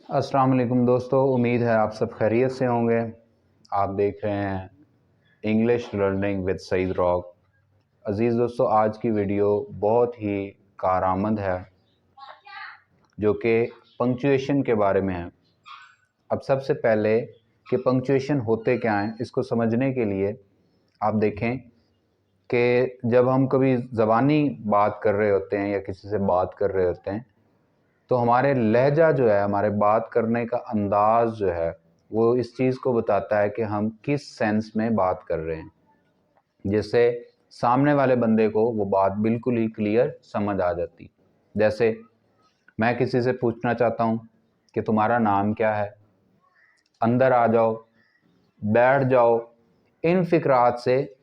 अस्सलाम वालेकुम दोस्तों, उम्मीद है आप सब खैरियत से होंगे। आप देख रहे हैं English learning with Saeed rock. अज़ीज़ दोस्तों, आज की वीडियो बहुत ही कारआमद है जो कि पंक्चुएशन के बारे में है। अब सबसे पहले कि पंक्चुएशन होते क्या हैं, इसको समझने के लिए आप देखें कि जब हम कभी ज़बानी बात कर रहे होते हैं या किसी से बात कर रहे होते हैं तो हमारे लहजा जो है, हमारे बात करने का अंदाज़ जो है, वो इस चीज़ को बताता है कि हम किस सेंस में बात कर रहे हैं। जिससे सामने वाले बंदे को वो बात बिल्कुल ही क्लियर समझ आ जाती। जैसे मैं किसी से पूछना चाहता हूँ कि तुम्हारा नाम क्या है, अंदर आ जाओ, बैठ जाओ। इन फ़िक्रात से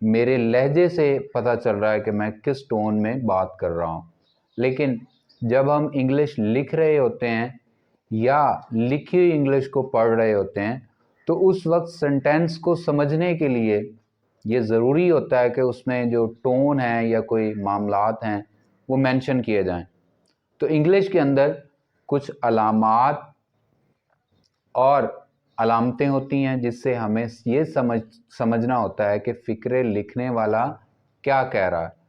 मेरे लहजे से पता चल रहा है कि मैं किस टोन में बात कर रहा हूँ। लेकिन जब हम इंग्लिश लिख रहे होते हैं या लिखी हुई इंग्लिश को पढ़ रहे होते हैं तो उस वक्त सेंटेंस को समझने के लिए ये ज़रूरी होता है कि उसमें जो टोन है या कोई मामलात हैं वो मेंशन किए जाएं। तो इंग्लिश के अंदर कुछ अलामात और अलामतें होती हैं जिससे हमें ये समझना होता है कि फ़िक्रे लिखने वाला क्या कह रहा है।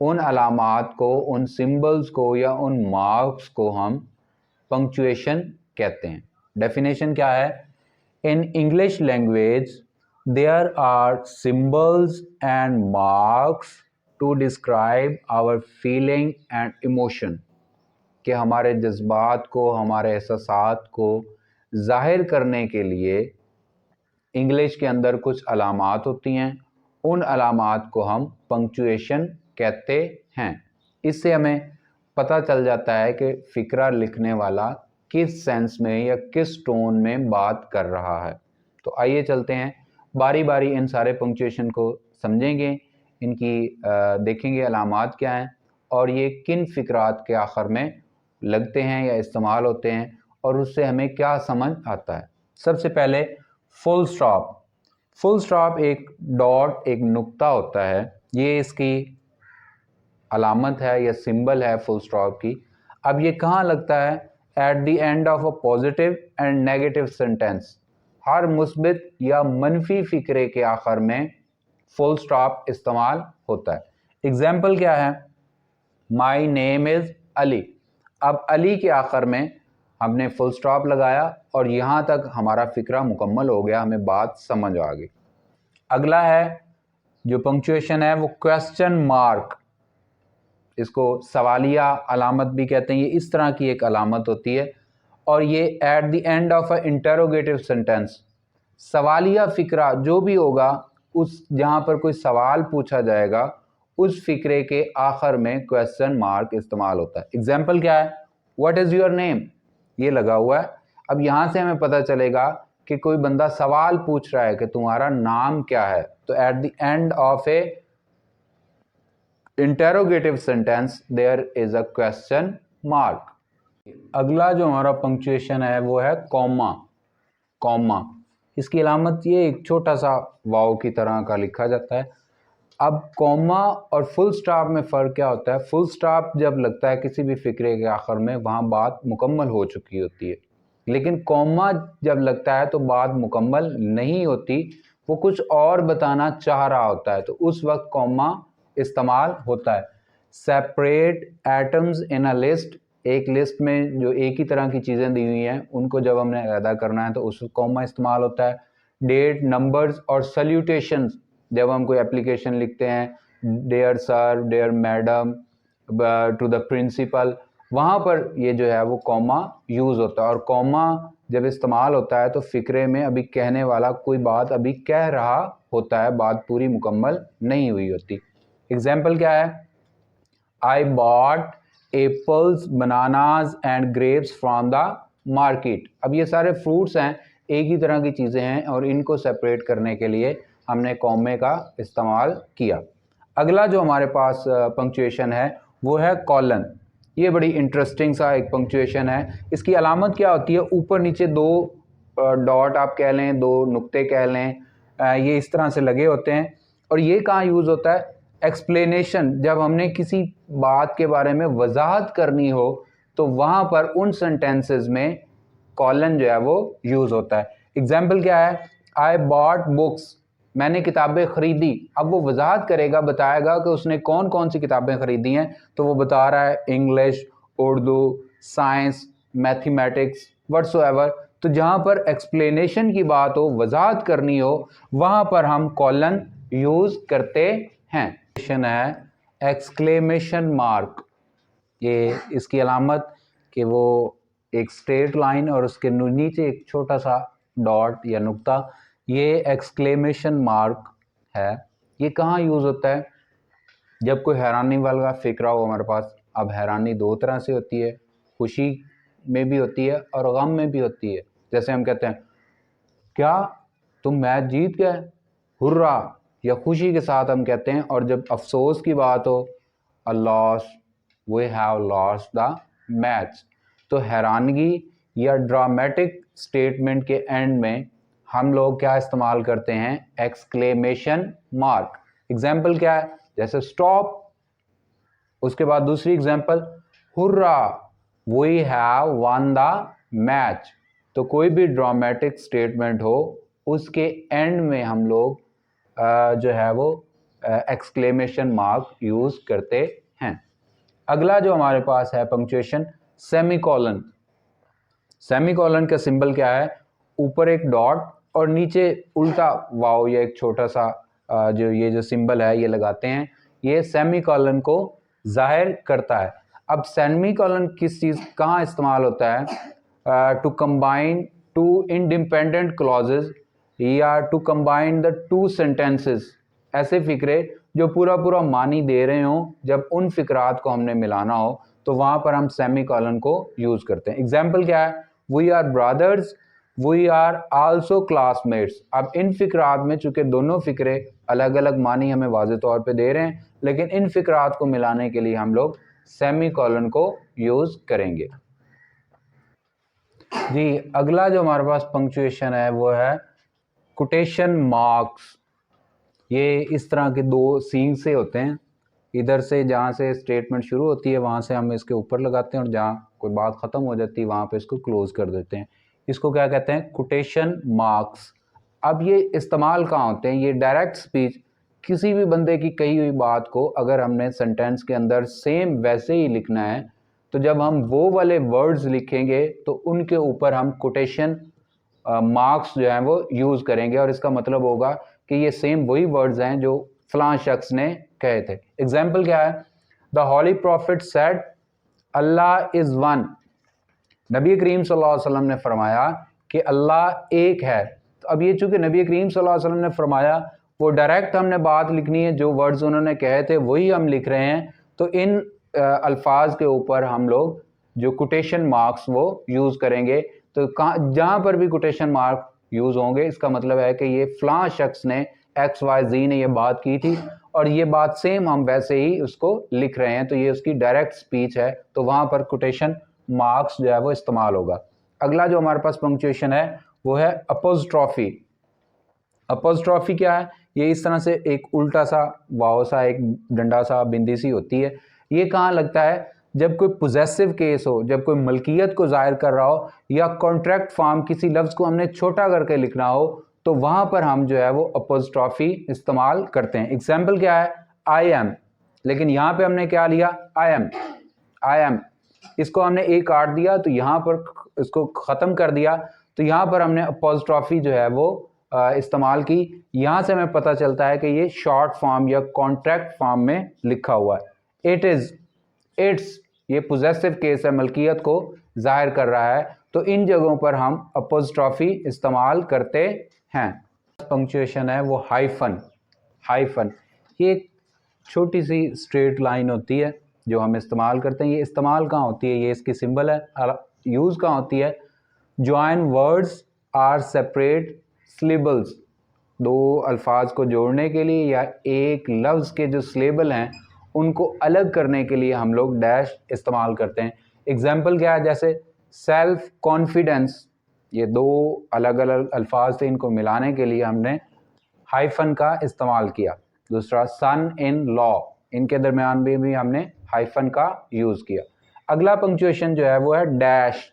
उन अलामात को, उन सिंबल्स को या उन मार्क्स को हम पंक्चुएशन कहते हैं। डेफिनेशन क्या है? In English language there are symbols and marks to describe our feeling and emotion, कि हमारे जज्बात को, हमारे एहसासात को ज़ाहिर करने के लिए इंग्लिश के अंदर कुछ अलामात होती हैं। उन अलामात को हम पंक्चुएशन कहते हैं। इससे हमें पता चल जाता है कि फ़िक्रा लिखने वाला किस सेंस में या किस टोन में बात कर रहा है। तो आइए चलते हैं, बारी बारी इन सारे पंक्चुएशन को समझेंगे, इनकी देखेंगे अलामात क्या हैं और ये किन फ़िक्रात के आखिर में लगते हैं या इस्तेमाल होते हैं और उससे हमें क्या समझ आता है। सबसे पहले फुल स्टॉप। फुल स्टॉप एक डॉट, एक नुक्ता होता है, ये इसकी अलामत है या सिंबल है फुल स्टॉप की। अब ये कहाँ लगता है? At the end of a positive and negative sentence. हर मुस्बित या मनफी फ़िक्रे के आखिर में फुल स्टॉप इस्तेमाल होता है। एग्जाम्पल क्या है? My name is Ali. अब अली के आखिर में हमने फुल स्टॉप लगाया और यहाँ तक हमारा फ़िक्रा मुकम्मल हो गया, हमें बात समझ आ गई। अगला है जो पंक्चुएशन है वो क्वेश्चन मार्क। इसको सवालिया अलामत भी कहते हैं। ये इस तरह की एक अलामत होती है और ये eight the end of a interrogative sentence, सवालिया फ़िक्रा जो भी होगा, उस जहाँ पर कोई सवाल पूछा जाएगा उस फ़िक्रे के आखिर में क्वेश्चन मार्क इस्तेमाल होता है। एग्जाम्पल क्या है? व्हाट इज़ योर नेम, ये लगा हुआ है। अब यहाँ से हमें पता चलेगा कि कोई बंदा सवाल पूछ रहा है कि तुम्हारा नाम क्या है। तो at the end of a interrogative sentence there is a question mark. अगला जो हमारा पंक्चुएशन है वो है कॉमा। कॉमा, इसकी अलामत ये एक छोटा सा वाव की तरह का लिखा जाता है। अब कॉमा और फुल स्टॉप में फ़र्क क्या होता है? फुल स्टॉप जब लगता है किसी भी फ़िक्रे के आखिर में, वहाँ बात मुकम्मल हो चुकी होती है। लेकिन कॉमा जब लगता है तो बात मुकम्मल नहीं होती, वो कुछ और बताना चाह रहा होता है, तो उस वक्त कॉमा इस्तेमाल होता है। Separate atoms in a list, एक लिस्ट में जो एक ही तरह की चीज़ें दी हुई हैं उनको जब हमने अलग करना है तो उस कॉमा इस्तेमाल होता है। डेट, नंबर्स और सल्यूटेशंस, जब हम कोई एप्लीकेशन लिखते हैं, dear sir, dear madam, to the principal, वहाँ पर ये जो है वो कॉमा यूज़ होता है। और कॉमा जब इस्तेमाल होता है तो फ़िक्रे में अभी कहने वाला कोई बात अभी कह रहा होता है, बात पूरी मुकम्मल नहीं हुई होती। एग्जाम्पल क्या है? I bought apples, bananas and grapes from the market. अब ये सारे फ्रूट्स हैं, एक ही तरह की चीज़ें हैं और इनको सेपरेट करने के लिए हमने कॉमे का इस्तेमाल किया। अगला जो हमारे पास पंक्चुएशन है वो है कॉलन। ये बड़ी इंटरेस्टिंग सा एक पंक्चुएशन है। इसकी अलामत क्या होती है? ऊपर नीचे दो डॉट आप कह लें, दो नुक्ते कह लें, ये इस तरह से लगे होते हैं। और ये कहाँ यूज़ होता है? एक्सप्लेनेशन, जब हमने किसी बात के बारे में वजाहत करनी हो तो वहाँ पर उन सेंटेंसेस में कॉलन जो है वो यूज़ होता है। एग्जाम्पल क्या है, आई बॉट बुक्स, मैंने किताबें खरीदी। अब वो वजाहत करेगा, बताएगा कि उसने कौन कौन सी किताबें खरीदी हैं, तो वो बता रहा है English, Urdu, science, mathematics, whatsoever. तो जहाँ पर एक्सप्लेनेशन की बात हो, वजाहत करनी हो, वहाँ पर हम कॉलन यूज़ करते हैं। क्वेश्चन है एक्सक्लेमेशन मार्क, ये इसकी अलामत कि वो एक स्ट्रेट लाइन और उसके नीचे एक छोटा सा डॉट या नुक्ता, ये एक्सक्लेमेशन मार्क है। ये कहाँ यूज़ होता है, जब कोई हैरानी वाला फिक्रा हो हमारे पास। अब हैरानी दो तरह से होती है, खुशी में भी होती है और गम में भी होती है। जैसे हम कहते हैं क्या तुम मैच जीत गए, हुर्रा, या खुशी के साथ हम कहते हैं। और जब अफसोस की बात हो, a loss, we have lost the match. तो हैरानगी या ड्रामेटिक स्टेटमेंट के एंड में हम लोग क्या इस्तेमाल करते हैं, एक्सक्लेमेशन मार्क। एग्जाम्पल क्या है, जैसे स्टॉप, उसके बाद दूसरी example hurrah, we have won the match. तो कोई भी ड्रामेटिक स्टेटमेंट हो, उसके एंड में हम लोग जो है वो एक्सक्लेमेशन मार्क यूज करते हैं। अगला जो हमारे पास है पंक्चुएशन, सेमीकोलन। सेमीकोलन का सिंबल क्या है, ऊपर एक डॉट और नीचे उल्टा वाव या एक छोटा सा जो ये जो सिंबल है ये लगाते हैं। ये सेमीकोलन को जाहिर करता है। अब सेमीकोलन किस चीज़ कहाँ इस्तेमाल होता है, to combine two independent clauses या to combine the two sentences. ऐसे फिक्रे जो पूरा पूरा मानी दे रहे हों, जब उन फिक्रात को हमने मिलाना हो तो वहाँ पर हम सेमीकोलन को यूज़ करते हैं। एग्जाम्पल क्या है, we are brothers, we are also classmates. अब इन फिक्रात में चूंकि दोनों फिक्रे अलग अलग मानी हमें वाज़े तौर पे दे रहे हैं, लेकिन इन फिक्रात को मिलाने के लिए हम लोग सेमीकोलन को यूज़ करेंगे। जी, अगला जो हमारे पास पंक्चुएशन है वो है कोटेशन मार्क्स। ये इस तरह के दो सींग से होते हैं, इधर से जहाँ से स्टेटमेंट शुरू होती है वहाँ से हम इसके ऊपर लगाते हैं और जहाँ कोई बात ख़त्म हो जाती है वहाँ पे इसको क्लोज कर देते हैं। इसको क्या कहते हैं, कोटेशन मार्क्स। अब ये इस्तेमाल कहाँ होते हैं, ये डायरेक्ट स्पीच, किसी भी बंदे की कही हुई बात को अगर हमने सेंटेंस के अंदर सेम वैसे ही लिखना है, तो जब हम वो वाले वर्ड्स लिखेंगे तो उनके ऊपर हम कोटेशन मार्क्स जो हैं वो यूज़ करेंगे और इसका मतलब होगा कि ये सेम वही वर्ड्स हैं जो फलां शख्स ने कहे थे। एग्जाम्पल क्या है, the holy prophet said Allah is one. नबी करीम सल्लल्लाहु अलैहि वसल्लम ने फरमाया कि अल्लाह एक है। तो अब ये चूंकि नबी करीम सल्लल्लाहु अलैहि वसल्लम ने फरमाया, वो डायरेक्ट हमने बात लिखनी है, जो वर्ड्स उन्होंने कहे थे वही हम लिख रहे हैं। तो इन अल्फाज के ऊपर हम लोग जो कोटेशन मार्क्स वो यूज़ करेंगे। तो जहाँ पर भी कोटेशन मार्क यूज़ होंगे, इसका मतलब है कि ये फ़लाँ शख्स ने XYZ ने ये बात की थी और ये बात सेम हम वैसे ही उसको लिख रहे हैं, तो ये उसकी डायरेक्ट स्पीच है, तो वहाँ पर कोटेशन मार्क्स जो है वो इस्तेमाल होगा। अगला जो हमारे पास पंक्चुएशन है वो है अपोस्ट्रॉफी। अपोस्ट्रॉफी क्या है, ये इस तरह से एक उल्टा सा वाव सा एक डंडा सा बिंदी सी होती है। ये कहाँ लगता है, जब कोई पोजेसिव केस हो, जब कोई मलकियत को जाहिर कर रहा हो या कॉन्ट्रैक्ट फॉर्म किसी लफ्ज़ को हमने छोटा करके लिखना हो, तो वहाँ पर हम जो है वो अपोस्ट्रॉफी इस्तेमाल करते हैं। एग्जाम्पल क्या है, आई एम, लेकिन यहाँ पे हमने क्या लिया, आई एम, आई एम, इसको हमने ए काट दिया तो यहाँ पर इसको ख़त्म कर दिया, तो यहाँ पर हमने अपोस्ट्रॉफी जो है वो इस्तेमाल की। यहाँ से हमें पता चलता है कि ये शॉर्ट फॉर्म या कॉन्ट्रैक्ट फॉर्म में लिखा हुआ है। इट इज़, इट्स, ये पोजेसिव केस है, मलकियत को जाहिर कर रहा है, तो इन जगहों पर हम अपोस्ट्रॉफी इस्तेमाल करते हैं। पंक्चुएशन है वो हाइफन। हाइफन ये एक छोटी सी स्ट्रेट लाइन होती है जो हम इस्तेमाल करते हैं। ये इस्तेमाल कहाँ होती है, ये इसकी सिंबल है। यूज़ कहाँ होती है, join words are separate syllables, दो अल्फाज को जोड़ने के लिए या एक लफ्ज़ के जो सिलेबल हैं उनको अलग करने के लिए हम लोग डैश इस्तेमाल करते हैं। एग्जाम्पल क्या है, जैसे सेल्फ कॉन्फिडेंस, ये दो अलग अलग अल्फाज थे, इनको मिलाने के लिए हमने हाइफन का इस्तेमाल किया। दूसरा सन इन लॉ, इनके दरमियान भी हमने हाइफन का यूज़ किया। अगला पंक्चुएशन जो है वो है डैश।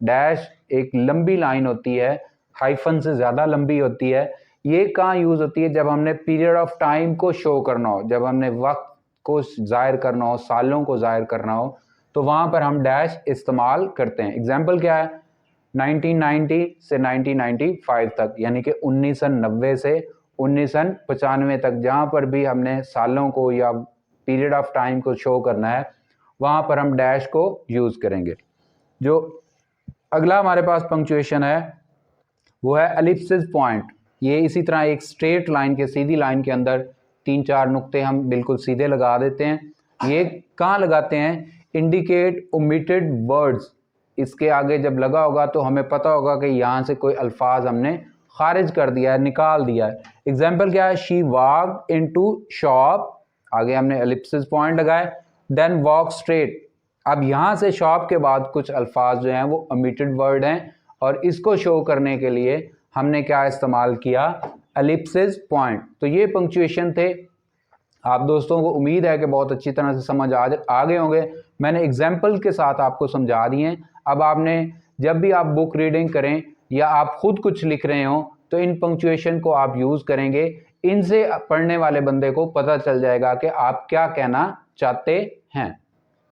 डैश एक लंबी लाइन होती है, हाइफन से ज़्यादा लंबी होती है। ये कहाँ यूज़ होती है? जब हमने पीरियड ऑफ टाइम को शो करना हो, जब हमने वक्त को ज़ाहिर करना हो, सालों को ज़ाहिर करना हो, तो वहाँ पर हम डैश इस्तेमाल करते हैं। एग्जाम्पल क्या है? 1990 से 1995 तक, यानी कि 1990 से 1995 तक, जहाँ पर भी हमने सालों को या पीरियड ऑफ टाइम को शो करना है, वहाँ पर हम डैश को यूज़ करेंगे। जो अगला हमारे पास पंक्चुएशन है वो है एलिप्सिस पॉइंट। ये इसी तरह एक स्ट्रेट लाइन के, सीधी लाइन के अंदर 3-4 नुक्ते हम बिल्कुल सीधे लगा देते हैं। ये कहाँ लगाते हैं? Indicate omitted words. इसके आगे जब लगा होगा तो हमें पता होगा कि यहाँ से कोई अल्फाज हमने खारिज कर दिया है, निकाल दिया है। एग्जाम्पल क्या है? शी वॉक्ड इनटू शॉप, आगे हमने एलिप्सिस पॉइंट लगाए, देन वॉक स्ट्रेट। अब यहाँ से शॉप के बाद कुछ अल्फाज जो हैं वो ओमिटेड वर्ड हैं, और इसको शो करने के लिए हमने क्या इस्तेमाल किया? Ellipsis point. तो ये पंक्चुएशन थे। आप दोस्तों को उम्मीद है कि बहुत अच्छी तरह से समझ आ गए होंगे। मैंने एग्जाम्पल के साथ आपको समझा दिए हैं। अब आपने जब भी आप बुक रीडिंग करें या आप खुद कुछ लिख रहे हो तो इन पंक्चुएशन को आप यूज़ करेंगे। इनसे पढ़ने वाले बंदे को पता चल जाएगा कि आप क्या कहना चाहते हैं।